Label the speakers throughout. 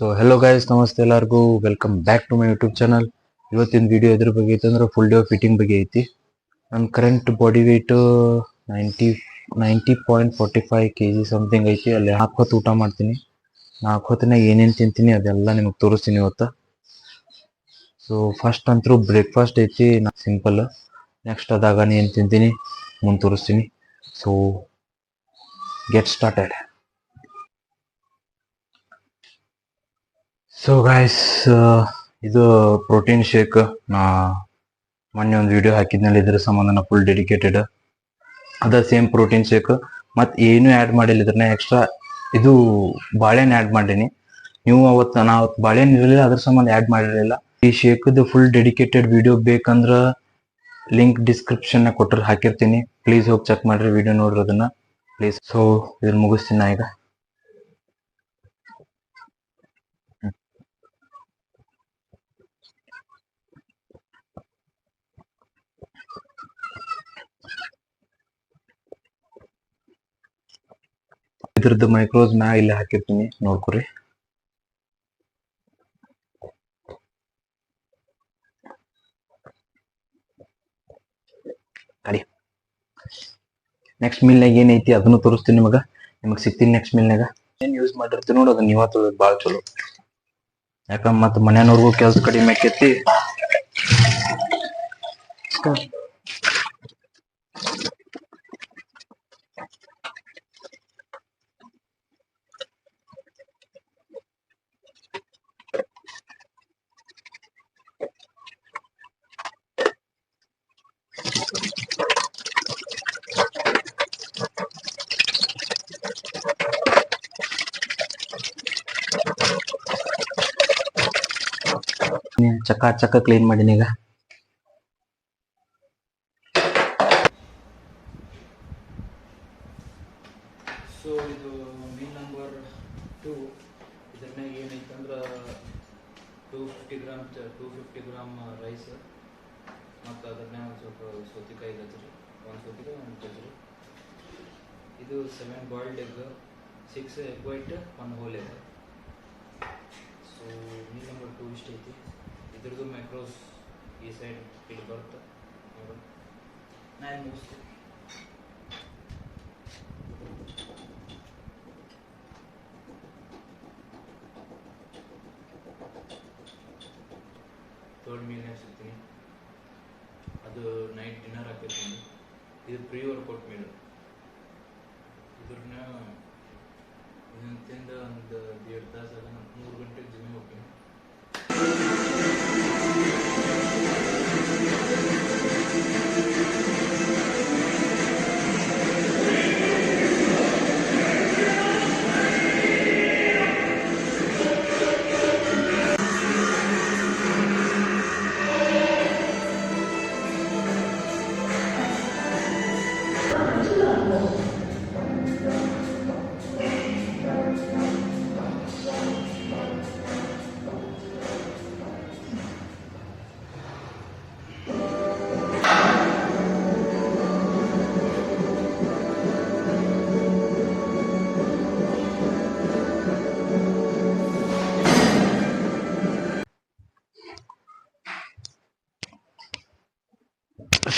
Speaker 1: So hello guys, ನಮಸ್ತೆ ಎಲ್ಲರಿಗೂ. Welcome back to my YouTube channel. ಇವತ್ತಿನ ವಿಡಿಯೋ ಎದ್ರ ಬಗ್ಗೆ ಐತಿ ಅಂದ್ರೆ ಫುಲ್ ಡೇ ಫಿಟ್ಟಿಂಗ್ ಬಗ್ಗೆ ಐತಿ. ನನ್ನ current body weight 90.45 kg something ಐತಿ. ಅಲ್ಲಿ 4 ಹೊತ್ತು ಊಟ ಮಾಡ್ತೀನಿ. 4 ಹೊತ್ತಿನಾಗ ಏನೇನು ತಿಂತೀನಿ ಅದೆಲ್ಲ ನಿಮಗೆ ತೋರಿಸ್ತೀನಿ ಇವತ್ತು. ಸೊ ಫಸ್ಟ್ ಅಂತೂ ಬ್ರೇಕ್ಫಾಸ್ಟ್ ಐತಿ, ಸಿಂಪಲ್. ನೆಕ್ಸ್ಟ್ ಅದಾಗ ಏನು ತಿಂತೀನಿ ಮುಂದೆ ತೋರಿಸ್ತೀನಿ. So get started. So guys, ಇದು ಪ್ರೋಟೀನ್ ಶೇಕ್. ನಾ ಮೊನ್ನೆ ಒಂದು ವಿಡಿಯೋ ಹಾಕಿದ್ನಲ್ಲಿ ಇದ್ರ ಸಂಬಂಧ ಫುಲ್ ಡೆಡಿಕೇಟೆಡ್. ಅದ ಸೇಮ್ ಪ್ರೋಟೀನ್ ಶೇಕ್, ಮತ್ತು ಏನು ಆ್ಯಡ್ ಮಾಡಿಲ್ಲ ಇದ್ರನ್ನ. ಎಕ್ಸ್ಟ್ರಾ ಇದು ಬಾಳೆಹಣ್ಣು ಆ್ಯಡ್ ಮಾಡೀನಿ. ನೀವು ನಾ ಅವತ್ತು ಬಾಳೆಹಣ್ಣು ಇರಲಿಲ್ಲ, ಅದ್ರ ಸಂಬಂಧ ಆ್ಯಡ್ ಮಾಡಿರಲಿಲ್ಲ. ಈ ಶೇಕದು ಫುಲ್ ಡೆಡಿಕೇಟೆಡ್ ವಿಡಿಯೋ ಬೇಕಂದ್ರೆ ಲಿಂಕ್ ಡಿಸ್ಕ್ರಿಪ್ಷನ್ನಾಗ ಕೊಟ್ಟರೆ ಹಾಕಿರ್ತೀನಿ. ಪ್ಲೀಸ್ ಹೋಗಿ ಚೆಕ್ ಮಾಡಿರಿ, ವಿಡಿಯೋ ನೋಡ್ರಿ ಅದನ್ನ ಪ್ಲೀಸ್. ಸೊ ಇದನ್ನ ಮುಗಿಸ್ತೀನಿ ನಾ ಈಗ. ಇದ್ರದ್ದು ಮೈಕ್ರೋಸ್ ಮ್ಯಾಗ ಇಲ್ಲಿ ಹಾಕಿರ್ತೀನಿ, ನೋಡ್ಕೊರಿ. ಕಡಿ ನೆಕ್ಸ್ಟ್ ಮೀಲ್ನಾಗ ಏನೈತಿ ಅದನ್ನು ತೋರಿಸ್ತೀನಿ ನಿಮಗೆ ಸಿಗ್ತೀನಿ ನೆಕ್ಸ್ಟ್ ಮೀಲ್ನಾಗ. ಏನು ಯೂಸ್ ಮಾಡಿರ್ತೀನಿ ನೋಡಿ ಅದನ್ನ ನೀವ ತೊಳೋದು ಭಾಳ ಚಲೋ. ಯಾಕಂದ್ರೆ ಮತ್ತೆ ಮನೆಯವ್ರಿಗೂ ಕೆಲಸ ಕಡಿಮೆ ಆಕೈತಿ. ಚಕ್ಕ ಕ್ಲೀನ್ ಮಾಡೀನಿ ಈಗ.
Speaker 2: ಸೊ ಇದು ಮೀಲ್ ನಂಬರ್ 2. ಇದನ್ನಾಗ ಏನೈತೆ ಅಂದ್ರೆ 250 ಗ್ರಾಮ್ ರೈಸ್, ಮತ್ತು ಅದನ್ನೇ ಒಂದು ಸ್ವಲ್ಪ ಸೌತೆಕಾಯಿ ಗಜ್ರಿ, ಒಂದು ಸೌತೆಕಾಯಿ ಒಂದು ಗಜ್ರಿ. ಇದು 7 boiled egg, 6 egg white, 1 whole egg. So meal number 2 ಇಷ್ಟ ಐತಿ. ಇದ್ರದ್ದು ಮ್ಯಾಕ್ರೋಸ್ ಈ ಸೈಡ್ ಇಲ್ಲಿ ಬರುತ್ತೆ ನೋಡು. ನಾನು ಮುಗಿಸ್ತೀನಿ. ಥರ್ಡ್ ಮೀಲ್ನಾಗ ಸಿಗ್ತೀನಿ, ಅದು ನೈಟ್ ಡಿನ್ನರ್ ಹಾಕಿರ್ತೀನಿ. ಇದು ಪ್ರೀ ವರ್ಕೌಟ್ ಮೀಲ್. ಇದ್ರನ್ನ ತಿಂದ ಒಂದು 1.5 ತಾಸು ಆಗ 3 ಗಂಟೆಗೆ ಜಿಮ್ಮಿಗೆ ಹೋಗ್ತೀನಿ.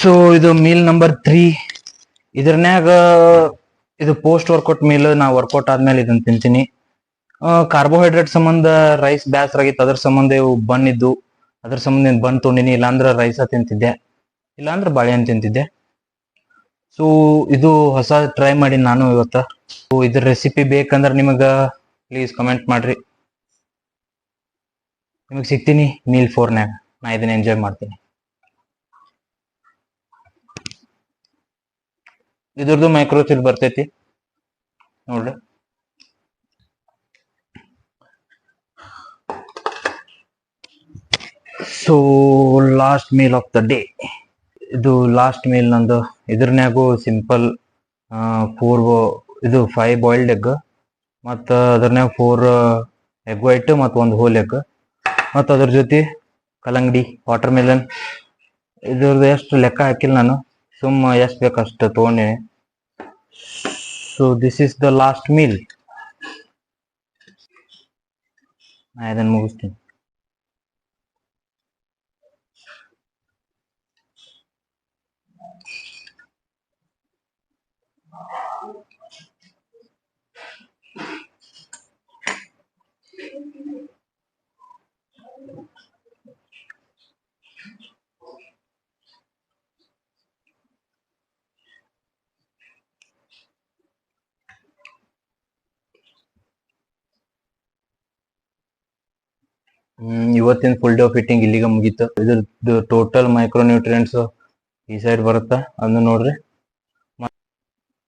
Speaker 1: ಸೊ ಇದು ಮೀಲ್ ನಂಬರ್ 3. ಇದ್ರನ್ಯಾಗ ಇದು ಪೋಸ್ಟ್ ವರ್ಕೌಟ್ ಮೀಲ್. ನಾ ವರ್ಕೌಟ್ ಆದ್ಮೇಲೆ ಇದನ್ನ ತಿಂತೀನಿ. ಕಾರ್ಬೋಹೈಡ್ರೇಟ್ ಸಂಬಂಧ ರೈಸ್ ಬ್ಯಾಸರ ಆಗಿತ್ತು, ಅದ್ರ ಸಂಬಂಧ ಇವು ಬನ್ ಇದ್ದು, ಅದ್ರ ಸಂಬಂಧ ಬನ್ ತೊಗೊಂಡಿನಿ. ಇಲ್ಲಾಂದ್ರೆ ರೈಸ ತಿಂತಿದ್ದೆ, ಇಲ್ಲಾಂದ್ರೆ ಬಾಳೆಹಣ್ಣು ತಿಂತಿದ್ದೆ. ಸೊ ಇದು ಹೊಸ ಟ್ರೈ ಮಾಡಿ ನಾನು ಇವತ್ತ. ಇದ್ರ ರೆಸಿಪಿ ಬೇಕಂದ್ರೆ ನಿಮಗೆ ಪ್ಲೀಸ್ ಕಮೆಂಟ್ ಮಾಡ್ರಿ. ನಿಮಗೆ ಸಿಗ್ತೀನಿ ಮೀಲ್ 4ನ್ಯಾಗ. ನಾ ಇದನ್ನ ಎಂಜಾಯ್ ಮಾಡ್ತೀನಿ. ಇದ್ರದ್ದು ಮೈಕ್ರೋಸ್ ಇಲ್ಲಿ ಬರ್ತೈತಿ ನೋಡ್ರಿ. So last meal of the day. ಇದು ಲಾಸ್ಟ್ ಮೀಲ್ ನಂದು. ಇದ್ರನ್ಯಾಗು ಸಿಂಪಲ್ 5 ಬಾಯ್ಲ್ಡ್ ಎಗ್, ಮತ್ತು ಅದ್ರನ್ಯಾಗ 4 ಎಗ್ ವೈಟ್ ಮತ್ತು 1 ಹೋಲ್ ಎಗ್, ಮತ್ತು ಅದ್ರ ಜೊತೆ ಕಲ್ಲಂಗಡಿ, ವಾಟರ್ ಮೆಲನ್. ಇದ್ರದ್ದು ಎಷ್ಟು ಲೆಕ್ಕ ಹಾಕಿಲ್ಲ ನಾನು, ಸುಮ್ಮ ಎಷ್ಟು ಬೇಕು ಅಷ್ಟು ತೊಗೊಂಡಿನಿ. So this is the last meal. ನಾ ಇದನ್ನ ಮುಗಿಸ್ತೀನಿ. ಇವತ್ತಿನ ಫುಲ್ ಡೇ ಫಿಟ್ಟಿಂಗ್ ಇಲ್ಲಿಗೆ ಮುಗೀತು. ಇದ್ರದ್ದು ಟೋಟಲ್ ಮೈಕ್ರೋ ನ್ಯೂಟ್ರಿಯೆಂಟ್ಸ್ ಈ ಸೈಡ್ ಬರುತ್ತಾ ಅದನ್ನ ನೋಡ್ರಿ.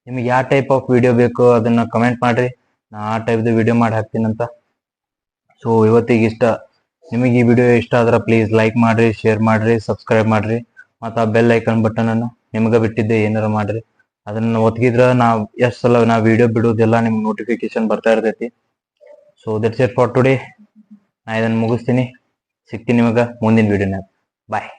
Speaker 1: ನಿಮಗೆ ಯಾವ ಟೈಪ್ ಆಫ್ ವಿಡಿಯೋ ಬೇಕು ಅದನ್ನ ಕಮೆಂಟ್ ಮಾಡ್ರಿ, ನಾ ಆ ಟೈಪ್ದು ವಿಡಿಯೋ ಮಾಡಿ ಹಾಕ್ತೀನಂತ. ಸೊ ಇವತ್ತಿಗೆ ಇಷ್ಟ. ನಿಮಗೆ ಈ ವಿಡಿಯೋ ಇಷ್ಟ ಆದ್ರೆ ಪ್ಲೀಸ್ ಲೈಕ್ ಮಾಡ್ರಿ, ಶೇರ್ ಮಾಡ್ರಿ, ಸಬ್ಸ್ಕ್ರೈಬ್ ಮಾಡ್ರಿ, ಮತ್ತು ಆ ಬೆಲ್ ಐಕನ್ ಬಟನ್ ಅನ್ನು ನಿಮ್ಗೆ ಬಿಟ್ಟಿದ್ದೆ ಏನಾರ ಮಾಡ್ರಿ. ಅದನ್ನ ಒತ್ತಿದ್ರೆ ಎಷ್ಟು ಸಲ ನಾ ವಿಡಿಯೋ ಬಿಡೋದೆಲ್ಲ ನಿಮ್ಗೆ ನೋಟಿಫಿಕೇಶನ್ ಬರ್ತಾ ಇರ್ತೈತಿ. So that's it for today. ನಾ ಇದನ್ನು ಮುಗಿಸ್ತೀನಿ. ಸಿಗ್ತೀನಿ ನಿಮಗೆ ಮುಂದಿನ ವಿಡಿಯೋನಾಗ. ಬಾಯ್.